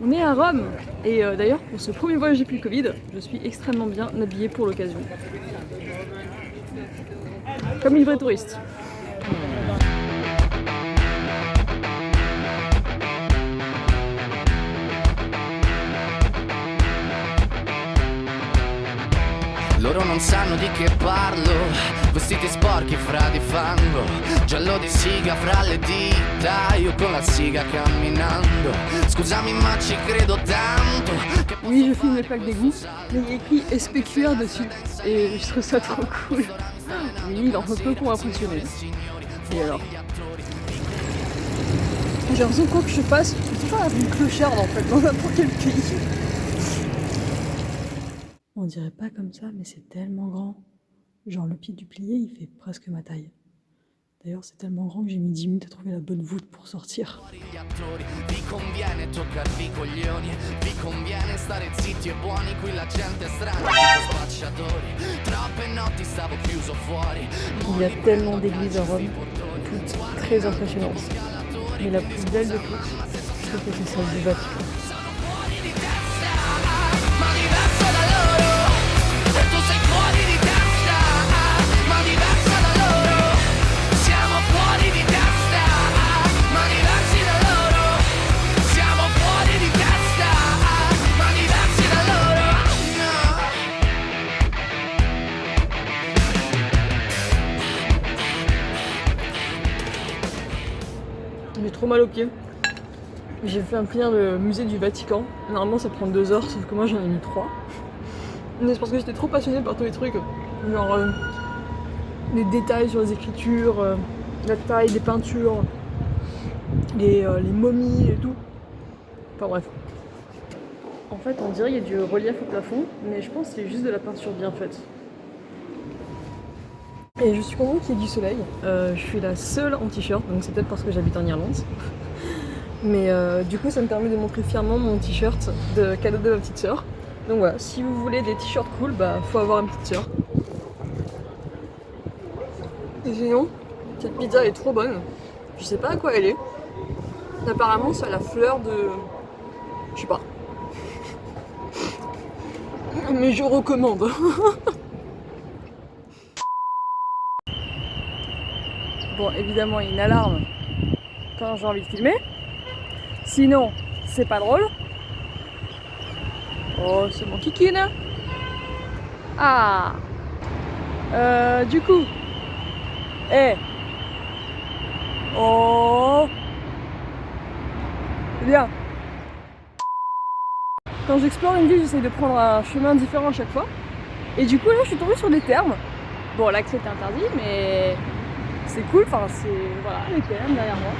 On est à Rome et d'ailleurs pour ce premier voyage depuis le Covid, je suis extrêmement bien habillée pour l'occasion. Comme une vraie touriste. Loro non sanno di che parlo, vestiti sporchi fra di fango, giallo di siga fra le dita, io con la siga camminando. Scusami ma ci credo tanto. Oui, je filme les plaques d'égout, mais il y a écrit SPQR dessus et je trouve ça trop cool. Oui, il en faut peu pour impressionner. Et alors, j'ai l'impression que quoi que je fasse, je suis toujours une clocharde en fait, dans n'importe quel pays. On dirait pas comme ça, mais c'est tellement grand. Genre le pied du plié, il fait presque ma taille. D'ailleurs, c'est tellement grand que j'ai mis 10 minutes à trouver la bonne voûte pour sortir. Vi conviene toccarvi i coglioni, vi conviene stare zitti e buoni, qui la gente è strana, tipo spacciatori. Troppe notti stavo chiuso fuori. Il y a tellement d'églises à Rome, toutes très impressionnantes. Mais la plus belle de toutes, je trouve que c'est celle du Vatican. J'ai trop mal aux pieds. J'ai fait imprimer le musée du Vatican. Normalement ça prend 2 heures, sauf que moi j'en ai mis 3. Mais c'est parce que j'étais trop passionnée par tous les trucs. Genre les détails sur les écritures, la taille des peintures, les momies et tout. Enfin bref. En fait on dirait qu'il y a du relief au plafond, mais je pense que c'est juste de la peinture bien faite. Et je suis contente qu'il y ait du soleil. Je suis la seule en t-shirt, donc c'est peut-être parce que j'habite en Irlande. Mais du coup ça me permet de montrer fièrement mon t-shirt de cadeau de ma petite sœur. Donc voilà, si vous voulez des t-shirts cool, bah faut avoir une petite sœur. Et sinon, cette pizza est trop bonne. Je sais pas à quoi elle est. Apparemment c'est à la fleur de... je sais pas. Mais je recommande. Bon, évidemment, il y a une alarme quand j'ai envie de filmer. Sinon, c'est pas drôle. Oh, c'est mon kikine. Ah. Du coup. Oh. Bien. Quand j'explore une ville, j'essaie de prendre un chemin différent à chaque fois. Et du coup, là, je suis tombée sur des thermes. Bon, l'accès est interdit, mais... c'est cool, enfin c'est... voilà, les thermes derrière moi.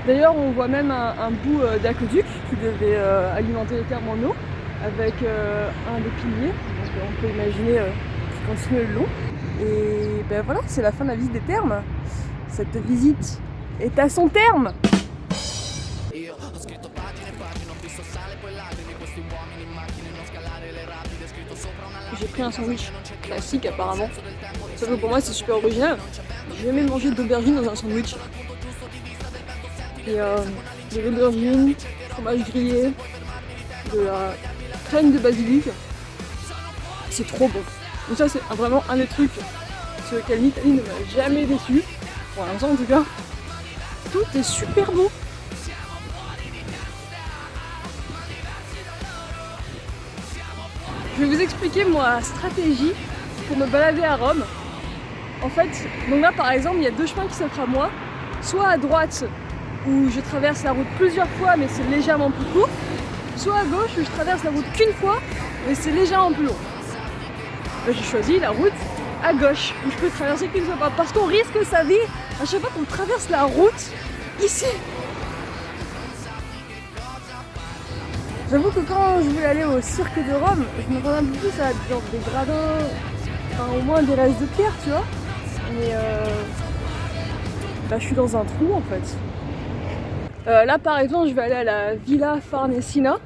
D'ailleurs on voit même un bout d'aqueduc qui devait alimenter les thermes en eau avec un des piliers, donc on peut imaginer qu'il continue le long. Et ben voilà, c'est la fin de la visite des thermes. Cette visite est à son terme. J'ai pris un sandwich classique apparemment. Sauf que pour moi c'est super original. J'ai jamais mangé d'aubergine dans un sandwich. Et il y a l'aubergine, fromage grillé, de la crème de basilic. C'est trop bon. Donc ça c'est vraiment un des trucs sur lequel l'Italie ne m'a jamais déçu. Pour l'instant en tout cas. Tout est super bon. Je vais vous expliquer ma stratégie pour me balader à Rome. En fait, donc là par exemple, il y a 2 chemins qui s'offrent à moi. Soit à droite, où je traverse la route plusieurs fois, mais c'est légèrement plus court. Soit à gauche, où je traverse la route qu'une fois, mais c'est légèrement plus long. Là, j'ai choisi la route à gauche, où je peux traverser qu'une fois, parce qu'on risque sa vie à chaque fois qu'on traverse la route ici. J'avoue que quand je voulais aller au cirque de Rome, je m'attendais un peu plus à genre, des gradins, enfin au moins des restes de pierre, tu vois. Mais là je suis dans un trou en fait. Là par exemple je vais aller à la Villa Farnesina.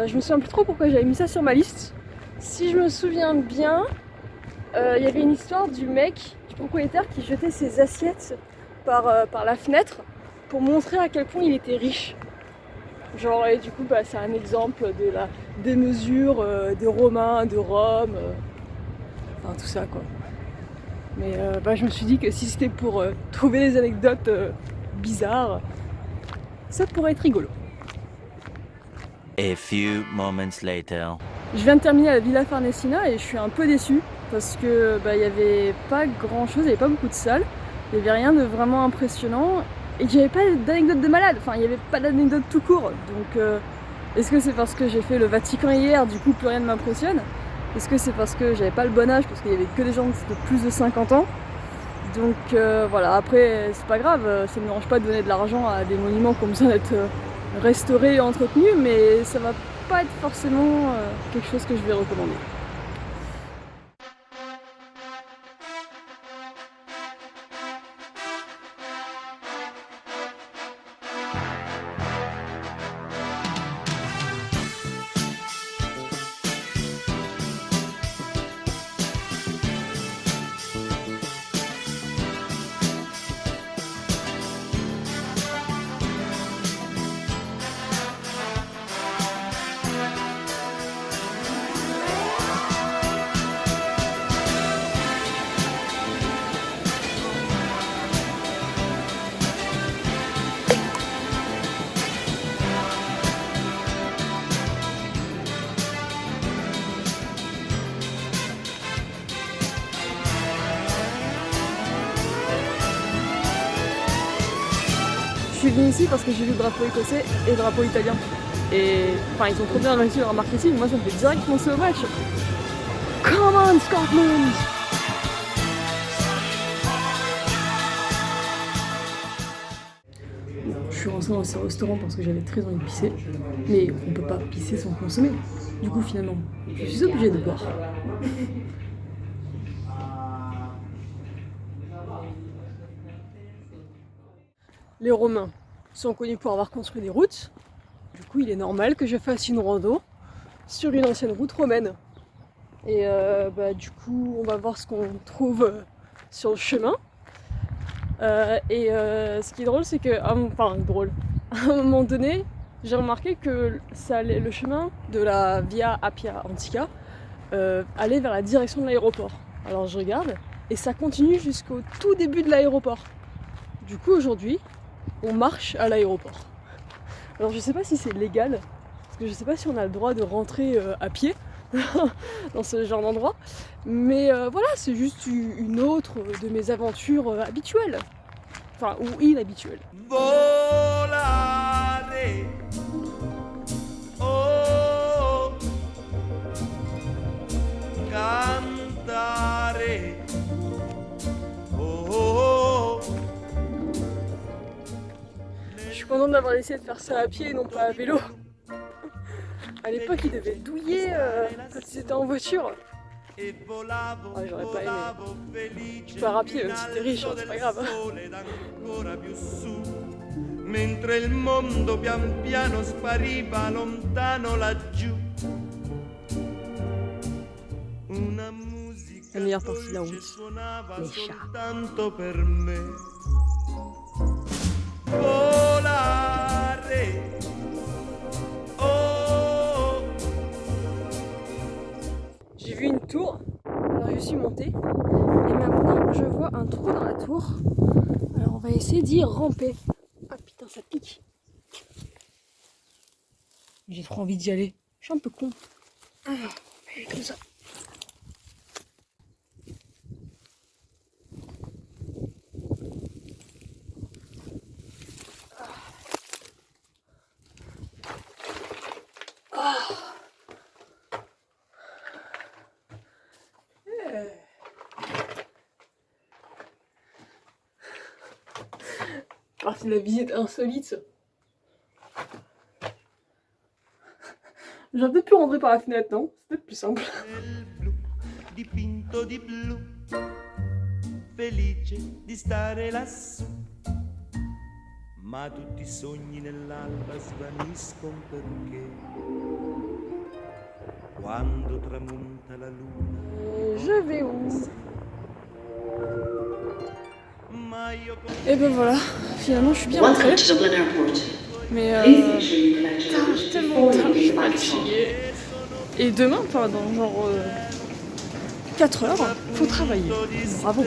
Je me souviens plus trop pourquoi j'avais mis ça sur ma liste. Si je me souviens bien, il y avait une histoire du mec, du propriétaire qui jetait ses assiettes par la fenêtre pour montrer à quel point il était riche. Genre, et du coup, bah, c'est un exemple des mesures des Romains, de Rome, enfin tout ça quoi. Mais je me suis dit que si c'était pour trouver des anecdotes bizarres, ça pourrait être rigolo. A few moments later. Je viens de terminer la Villa Farnesina et je suis un peu déçue parce que il y avait pas grand chose, il n'y avait pas beaucoup de salles, il n'y avait rien de vraiment impressionnant et qu'il n'y avait pas d'anecdote de malade, enfin il n'y avait pas d'anecdote tout court. Donc est-ce que c'est parce que j'ai fait le Vatican hier, du coup plus rien ne m'impressionne? Est-ce que c'est parce que j'avais pas le bon âge, parce qu'il y avait que des gens de plus de 50 ans? Donc voilà, après c'est pas grave, ça me dérange pas de donner de l'argent à des monuments qui ont besoin d'être restaurés et entretenus, mais ça va pas être forcément quelque chose que je vais recommander. Je suis venue ici parce que j'ai vu le drapeau écossais et le drapeau italien. Et enfin, ils ont trop bien réussi leur marketing, moi ça me fait direct penser au match. Come on Scotland! Je suis rentrée dans ce restaurant parce que j'avais très envie de pisser, mais on peut pas pisser sans consommer. Du coup finalement, je suis obligée de boire. Les Romains sont connus pour avoir construit des routes. Du coup, il est normal que je fasse une rando sur une ancienne route romaine. Et du coup, on va voir ce qu'on trouve sur le chemin. Ce qui est drôle, c'est que... Enfin, drôle. À un moment donné, j'ai remarqué que le chemin de la Via Appia Antica allait vers la direction de l'aéroport. Alors je regarde, et ça continue jusqu'au tout début de l'aéroport. Du coup, aujourd'hui, on marche à l'aéroport. Alors je sais pas si c'est légal, parce que je sais pas si on a le droit de rentrer à pied dans ce genre d'endroit, mais voilà, c'est juste une autre de mes aventures habituelles, enfin ou inhabituelles. Volare, oh, cantare, oh. Je suis contente d'avoir essayé de faire ça à pied et non pas à vélo. À l'époque, ils devaient douiller quand ils étaient en voiture. Ah, j'aurais pas aimé. Je pars à pied, même si t'es riche, hein, c'est pas grave. Mentre il mondo pian piano spariva lontano laggiù. Una musica La meilleure partie de la route, suonava les chats. soltanto per me. Volare, oh. J'ai vu une tour, alors je suis montée, et maintenant je vois un trou dans la tour. Alors on va essayer d'y ramper. Ah putain, ça pique. J'ai trop envie d'y aller. Je suis un peu con. Alors, on va aller comme ça. Partie de la visite insolite. J'aurais peut-être pu rentrer par la fenêtre, non? C'est peut-être plus simple. Nel blu dipinto di blu, felice di stare lassù. Ma tutti i sogni nell'alba svaniscono perché quando tramonta la luna. Je vais où? Ma io con Et ben voilà, finalement je suis bien rentrée. Mais fatiguée. Et demain, enfin dans genre 4 heures, faut travailler. Bravo.